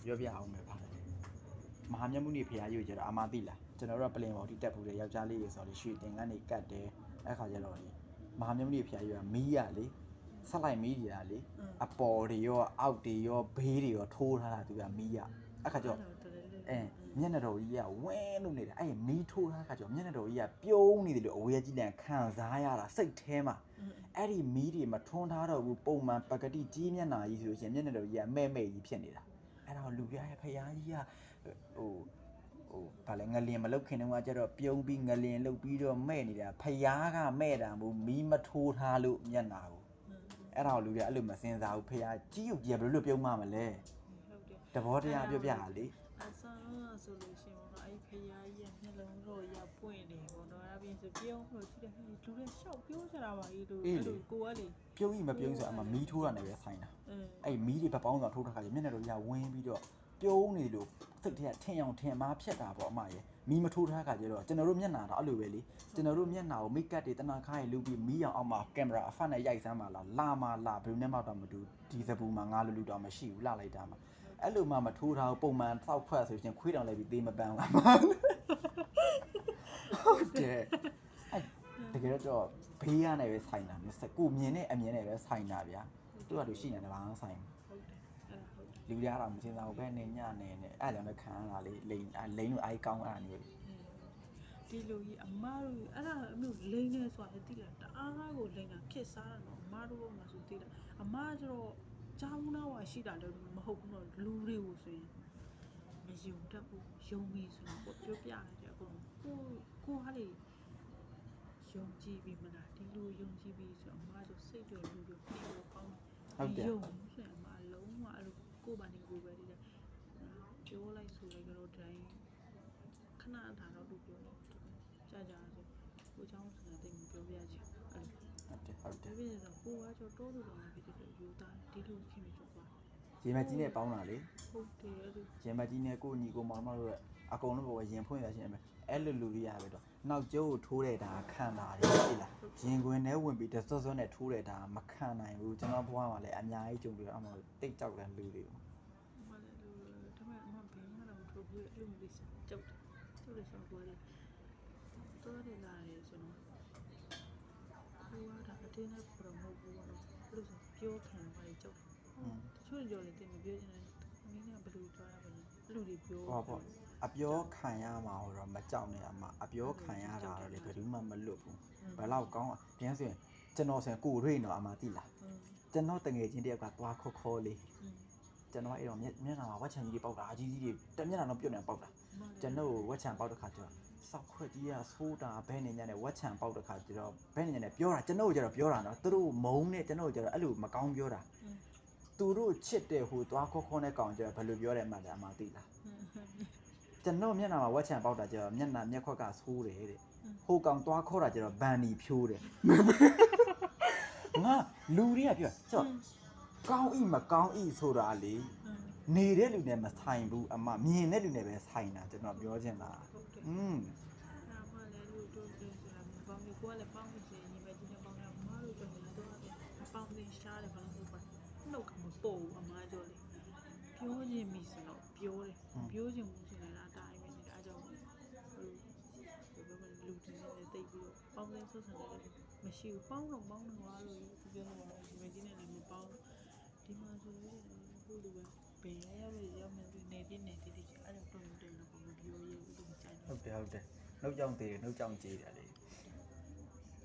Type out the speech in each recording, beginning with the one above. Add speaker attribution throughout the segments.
Speaker 1: ပြောပြအောင်ပဲပါတယ်မဟာမြတ်မုနိဖရာကြီးကိုကျတော့အမသိလားကျွန်တော်တို့ကပလင်ပေါ်တိတက်ဘူးလေယောက်ျားလေးရေဆိုတော့ရွှေတင်ကနေကတ်တယ်အဲ့ခါကျတော့လေမဟာမြတ်မုနိဖရာကြီးကမီးရလေဆက်လိုက်မီးကြီးရလေအပေါ်တွေရောအောက်တွေရောဘေးတွေရောထိုးထားတာသူကမီးရအဲ့ခါကျတော့မျက်နှာတော်ကြီးကဝင်းလို့နေတာအဲ့မီးထိုးထားခါကျတော့မျက်နှာတော်ကြီးကပြုံးနေတယ်လို့အဝေးကြီးတန်ခံစားရတာစိတ်ထဲမှာအဲ့ဒီမီးတွေမထွန်းထားတော့ဘူးပုံမှန်ပကတိကြီးမျက်နှာကြီးဆိုလို့ရှိရင်မျက်နှာတော်ကြီးကမဲ့မဲ့ကြီးဖြစ်နေတာအဲ့တော့လူပြရဲ့ဖရာကြီးကဗာလဲငလင်မလုတ်ခင်တုန်းကကျတော့ပြုံးပြီးငလင်လုတ်ပြီးတော့မဲ့နေတာဖရာကမဲ့တာမို့မီးမထိုးထားလို့မျက်နှာကိုအဲ့ဒါကိုလူတွေအဲ့လိုမစင်စားဘူးဖရာကြီးရုပ်ကြီးဘယ်လိုပြုံးမှမလဲတဘောတရားပြောပြတာလေ
Speaker 2: အဆန်လို့ဆိုလို့ရှိရင်တော့အဲ့ဖရာကြီးရဲ့မျက်လုံးတော့ရပွင့်နေပေါ့နော်အဲ့ပြင်ဆိုပြုံးလို့ကြည့်တယ်လူတွေရှောက်ပြောကြတာပါကြီးတို့အဲ့လိုကိုကလေ
Speaker 1: ပြုံးကြီးမပြုံးဆိုအမှမီးထိုးတာနဲ့ပဲဆိုင်တာအဲ့မီးတွေဗပောင်းစွာထိုးထားခါကျမျက်နှာတော်ကြီးကဝင်းပြီးတော့ပြုံးနေလို့စိတ်ထဲကထင်အောင်ထင်မှားဖြတ်တာပေါ့အမရဲ့မီးမထိုးထားခါကျတော့ကျွန်တော်တို့မျက်နှာတော့အဲ့လိုပဲလေကျွန်တော်တို့မျက်နှာကိုမိတ်ကပ်တွေတနာခါးတွေလူပြီးမီးအောင်အောက်မှာကင်မရာအဖတ်နဲ့ရိုက်စမ်းပါလားလာမလာဘယ်လိုနဲ့မှတော့မတူဒီစပူမှာငါလူတော့မရှိဘူးလှလိုက်တာမှာအဲ့လိုမှမထိုးထားဘူးပုံမှန်စောက်ဖွက်ဆိုရင်ခွေးတောင်လိုက်ပြီးသေးမပန်းလားဟုတ်တယ်အဲ့တကယ်တော့ဘေးရနေပဲဆိုင်တာမျိုးစကူမြင်တဲ့အမြင်နဲ့ပဲဆိုင်တာဗျာသူကသူရှိနေတယ်ဘာမှဆိုင်လူရတာမစင်စားဘူးပဲနေညနေနဲ့အဲ့ကြောင့်လည်းခံရတာလေလိန်လို့အိုက်ကောင်းအဲ့ဒါမျိုး
Speaker 2: ဒီလိုကြီးအမားတို့အဲ့ဒါအမျိုးလိန်နေဆိုတာသိလားတအားကားကိုလိန်တာဖြစ်စားတာတော့အမားတို့ကမှဆိုသိလားအမားကျတော့ကြောင်းတော့ရှိတာလည်းမဟုတ်ဘူးတော့လူတွေကိုဆိုရင်မယုံတတ်ဘူးယုံပြီဆိုတော့ပြောပြရတယ်အကုန်ကိုဟာလေယုံကြည်ပြီမလားဒီလိုယုံကြည်ပြီဆိုတော့အမားတို့စိတ်တွေလူတွေပြီးတော့ကောင်းတယ်ယုံဆိုရင်အမားလုံးဝအဲ့လိုကိုပါနေကိုပဲဒီပြောလိုက်ဆိုလိုက်တော့တိုင်းခဏထားတော့သူပြောတယ်ကြာကြာဆိုကိုเจ้าဆိုတာတိတ်မပြောပြချင်အဲ့လို
Speaker 1: ဟုတ်တယ်
Speaker 2: ဒီပြည့်တော့ကိုကကျတော့တိုးလို့တော့ဖြစ်တယ်ယူသားဒီလိုခင်ဗျတော့ကွာ
Speaker 1: ရင်မကြီးနဲ့ပေါင်းတာလေ
Speaker 2: ဟုတ်တယ်အဲ့လို
Speaker 1: ရင်မကြီးနဲ့ကိုညီကိုမောင်မတို့အကုန်လုံးပေါ်ရင်ဖွင့်ရချင်းပဲအဲ့လိုလူကြီးရပဲတော့နောက်ကျိုးကိုထိုးတဲ့ဒါခံတာလေသိလားရင်ခွင်ထဲဝင်ပြီးတစွတ်စွတ်နဲ့ထိုးတဲ့ဒါမခံနိုင်ဘူးကျွန်တော်ဘွားမှာလည်းအများကြီးကြုံပြီးတော့အမှတိတ်ကြောက်တဲ့လူတွေကို
Speaker 2: မလည်းလူတမန်အမဘယ်မှတော့ထိုးပြီးအဲ့လိုမျိုးကြောက်တယ်ဆိုတော့လေတော်တယ်လာတယ်ဆိုတော့ကိုကဒါအတင်းနဲ့ပြောမဟုတ်ဘူးတော့အဲ့လိုဆိုပြောခံပါလေကြောက်တယ်တချို့ကြော်လေတင်မပြောချင်တယ်မင်းကဘယ်လိုကြွားရပါလဲအဲ့လိုတွေပြော
Speaker 1: ဟုတ်ပေါ့အပြောခံရမှာတော့မကြောက်နဲ့အမအပြောခံရတာတော့လေဘယ်သူမှမလွတ်ဘူးဘယ်တော့ကောင်းပြန်ဆိုရင်ကျွန်တော်ဆိုရင်ကိုရိနော်အမသိလားကျွန်တော်တငယ်ချင်းတယောက်ကသွားခေါ်လေးကျွန်တော်အဲ့တော့မျက်နှာမှာဝက်ချန်ကြီးတွေပေါက်တာအကြီးကြီးတွေတမျက်နှာတော့ပြုတ်နေပေါက်တာကျွန်တော်ဝက်ချန်ပေါက်တဲ့ခါကျတော့စောက်ခွက်ကြီးကဆိုးတာဘဲနေညနဲ့ဝက်ချန်ပေါက်တဲ့ခါကျတော့ဘဲနေညနဲ့ပြောတာကျွန်တော်ကျတော့ပြောတာနော်သူတို့မုံနဲ့ကျွန်တော်ကျတော့အဲ့လိုမကောင်းပြောတာသူတို့ချစ်တဲ့ဟိုသွားခေါ်နဲ့ကောင်ကျတော့ဘယ်လိုပြောတယ်မှလည်းအမသိလားကျွန်တော်မျက်နှာမှာဝက်ချန်ပေါက်တာကျတော့မျက်နှာမျက်ခွက်ကဆိုးတယ်တဲ့ဟိုကောင်သွားခေါ်တာကျတော့ဘန်နီဖြိုးတယ်ငါလူတွေကပြောဆိုကောင်းဤမကောင်းဤဆိုတာလေနေတဲ့လူနဲ့မဆိုင်ဘူးအမမြင်တဲ့လူနဲ့ပဲဆိုင်တာကျွန်တော်ပြောချင်တာ
Speaker 2: ဒါမှလည်းလူတို့ဆိုတာမပေါင်းဘူးကိုကလည်းပေါင်းလို့ရှိရင်ညီမကြီးနဲ့ပေါင်းရအမားတို့ကြောင့်လည်းတော့အပေါင်းတင်ရှားတယ်ဘာလို့ဆိုနှုတ်ကမပို့အမားကြော်လေပြောခြင်းမိဆိုတော့ပြောတယ်ပြောခြင်းမှုဆိုရင်အတိုင်းပဲနေတာအကြောင်းဟိုလူတွေနဲ့တိတ်ပြီးတော့ပေါင်းတင်ဆွဆန်တယ်မရှိဘူးပေါင်းတော့ပေါင်းတော့ဟာလို့ပြောတော့ညီမကြီးနဲ့လည်းမပေါင်းဒီမှာဆိုရင်ကိုလူပဲဘယ်ရောက်နေနေပြနေတည်အဲ့ဒါတော့တယ်လို့မပြောရဘူးသူကြိုက်
Speaker 1: ဟုတ်တယ်နှုတ်ကြောင်သေးတယ်နှုတ်ကြောင်ကြေးတယ်လေ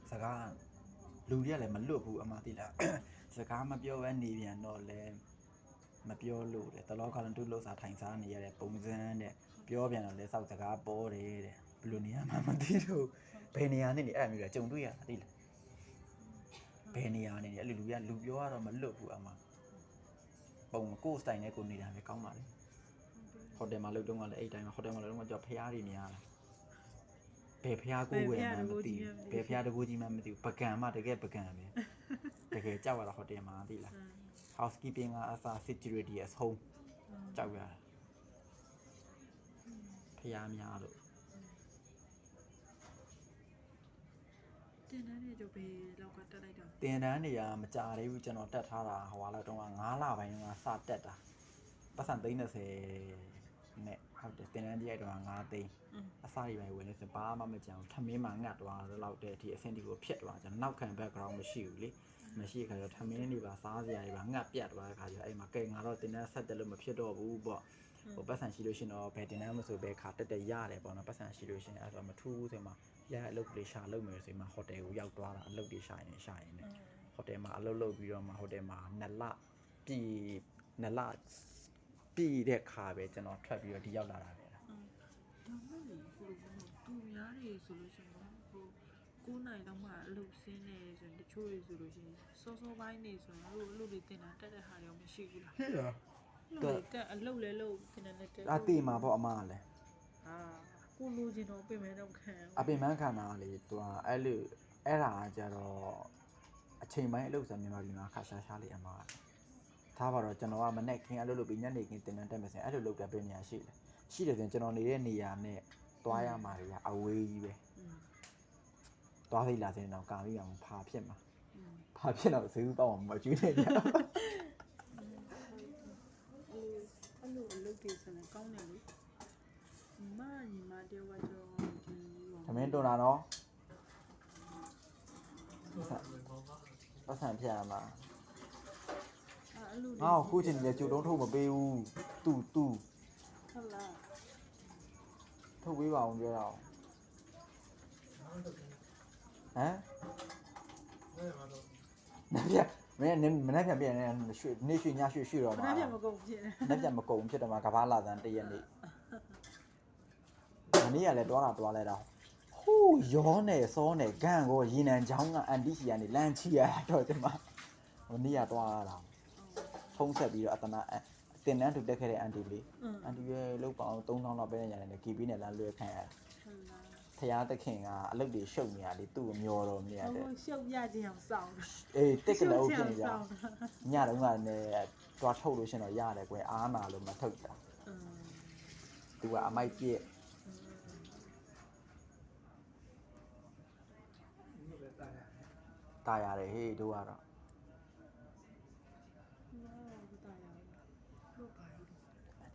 Speaker 1: စကားလူတွေကလည်းမလွတ်ဘူးအမသိလားစကားမပြောဘဲနေပြန်တော့လဲမပြောလို့တဲ့တလောကလည်းသူ့လှုပ်စားထိုင်စားနေရတဲ့ပုံစံတဲ့ပြောပြန်တော့လဲစောက်စကားပေါ်တယ်တဲ့ဘယ်လိုနေရမှမသိတော့ဘယ်နေရာနဲ့နေအဲ့လိုမျိုးကြုံတွေ့ရတာသိလားဘယ်နေရာနဲ့နေအဲ့လိုလူကလူပြောရတော့မလွတ်ဘူးအမပုံကိုယ်စတိုင်နဲ့ကိုနေတာပဲကောင်းပါလေဟိုတယ်မှာလုပ်တော့ကလည်းအဲ့တိုင်းမှာဟိုတယ်မှာလုပ်တော့ကြောက်ဖျားတွေများလာဘယ်ဖျားကိုဝယ်မှမသိဘယ်ဖျားတကူကြီးမှမသိဘူးပကံမှတကယ်ပကံပဲတကယ်ကြောက်ရတာဟိုတယ်မှာသိလား housekeeping ကအစား security အဆုံးကြောက်ရတာဖျားများလို့
Speaker 2: တင်တန်းနေကြဘေးလောက်ကတက်လိုက်တော့
Speaker 1: တင်တန်းနေရမကြသေးဘူးကျွန်တော်တက်ထားတာဟိုလာတော့9လပိုင်းကစတက်တာ ပတ်စံ30နဲ့ဟုတ်တယ်တင်တန်းကြီးအဲ့တော့9သိန်းအစားတွေပဲဝင်နေစဘာမှမကြံဘူးထမင်းမှငတ်သွားတော့လောက်တဲ့အထိအဆင်ဒီကိုဖြစ်သွားကျွန်တော်နောက်ခံ background မရှိဘူးလေမရှိခါကျထမင်းတွေပါစားစရာတွေပါငတ်ပြတ်သွားတဲ့ခါကျအဲ့မှာကဲငါတော့တင်တန်းဆက်တယ်လို့မဖြစ်တော့ဘူးပေါ့ဟိုပတ်စံရှိလို့ရှင်တော့ဘယ်တင်တန်းမဆိုဘယ်ခါတက်ရတယ်ပေါ့နော်ပတ်စံရှိလို့ရှင်အဲ့ဆိုမထူးဘူးဆိုမှရအလုပ်လေးရှာလုပ်မယ်ဆိုမှဟိုတယ်ကိုရောက်သွားတာအလုပ်တွေရှာရင်နဲ့ဟိုတယ်မှာအလုပ်လုပ်ပြီးတော့မှဟိုတယ်မှာ2လပြည်တဲ့ခါပဲကျွန်တော်ထွက်ပြီးတော့ဒီရောက်လာတာပဲ
Speaker 2: ဒါမှမဟုတ်သူများတွေဆိုလို့ရှိရင်ဟို9နိုင်တော့မှအလုပ်ဆင်းနေဆိုရင်တချို့တွေဆိုလို့ရှိရင်စောစောပိုင်းနေဆိုရင်အလုပ်တွေတင်တာတက်တဲ့ဟာရောမရှိဘူးလား
Speaker 1: ဖြစ်ရ
Speaker 2: တက်အလုပ်လဲလုပ်တင်တယ်နဲ့တက်
Speaker 1: အတေမှာပေါ့အမကလည်း
Speaker 2: ဟာကိုလိုချင်တော့ပြင်မဲတော့ခံ
Speaker 1: အပင်မခန္ဓာလေသူကအဲ့လိုအဲ့ဒါကြတော့အချိန်ပိုင်းအလုပ်ဆိုမြန်မာပြည်မှာခါရှာလေးအမကထားပါတော့ကျွန်တော်ကမနေ့ကင်းအလုပ်လုပ်ပြီးညနေကင်းတင်တန်းတက်မယ်ဆိုရင်အဲ့လိုလုပ်တဲ့ပြင်နေရရှိတယ်ဆိုရင်ကျွန်တော်နေတဲ့နေရာနဲ့သွားရမှာတွေကအဝေးကြီးပဲသွားသိလာစင်းတော့ကာပြီးအောင်ဖာဖြစ်မှာဖာဖြစ်တော့ဈေးဥပေါ့မကျွေးနေကြ
Speaker 2: အဲ့လိုအလုပ်တွေဆိုရင်ကောင်းတယ်လေညီမတယောက်ကကျတော့ဒီ
Speaker 1: သမင်းတွန်းတာနော်ပတ်စံဖြစ်ရမှာ
Speaker 2: အဲ့လို
Speaker 1: ငါ့ကိုခုချိန်ကြီးကြိုတုံးထုတ်မပေးဘူးတူ
Speaker 2: ဟုတ်လား
Speaker 1: ထုတ်ပေးပါအောင်ပြောတော့ဟမ်မင်းမနေ့ပြန်ပြန်ရွှေနေရွှေညရွှေတော့
Speaker 2: ဘ
Speaker 1: မှာ
Speaker 2: ယ်ပြန်မကုန်ဖြစ်နေ
Speaker 1: မနေ့ပြန်မကုန်ဖြစ်တော့မှာကဘာလာသန်းတရက်နေ့မနေ့ကလည်းတွားလဲတော့ဟိုးရောနေစောနေဂန့်ကိုရေနံချောင်းကအန်တီစီကနေလမ်းချီရတော့ကျမမနေ့ကတွားတာဖုံးဆက်ပြီးတော့အတနာတင်တန်းတူတက်ခဲ့တဲ့အန်တီလေးအန်တီရဲ့လောက်ပေါင်း3000လောက်ပဲနေရတယ် KB နဲ့လမ်းလွှဲခံရတယ်
Speaker 2: ဟုတ်လား
Speaker 1: ဖျားသခင်ကအလုပ်တွေရှုပ်နေရလေသူ့ကိုမျောတော်နေရတယ်
Speaker 2: ဟိုရှုပ်ရခြင်းအောင်စောင်း
Speaker 1: အေးတက်ကလေးဖြစ်နေကြညတုန်းကလည်းတွားထုတ်လို့ရှင်တော့ရတယ်ကွယ်အားနာလို့မထုတ်တာသူကအမိုက်ပြည့်တာရတယ်ဟေးတို့ကတော့